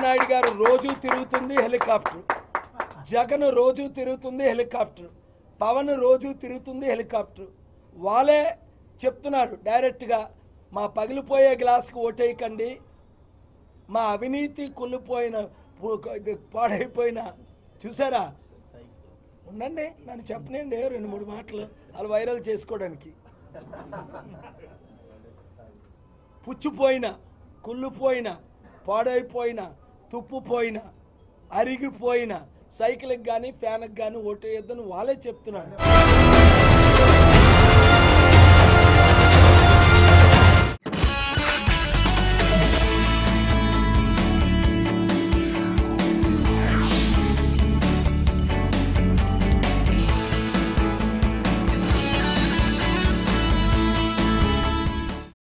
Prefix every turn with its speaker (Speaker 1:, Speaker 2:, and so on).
Speaker 1: నాయుడు గారు రోజు తిరుగుతుంది హెలికాప్టర్, జగన్ రోజు తిరుగుతుంది హెలికాప్టర్, పవన్ రోజు తిరుగుతుంది హెలికాప్టర్. వాళ్ళే చెప్తున్నారు డైరెక్ట్గా, మా పగిలిపోయే గ్లాస్కి ఓటేయకండి, మా అవినీతి కుళ్ళిపోయిన పాడైపోయిన చూసారా. ఉండండి, నన్ను చెప్పనండి 2-3 మాటలు వాళ్ళు వైరల్ చేసుకోవడానికి. పుచ్చిపోయిన, కుళ్ళిపోయిన, పాడైపోయిన, తుప్పుపోయిన, అరిగిపోయిన సైకిల్కి కానీ ఫ్యాన్కి కానీ ఓటేయొద్దని వాళ్ళే చెప్తున్నారు.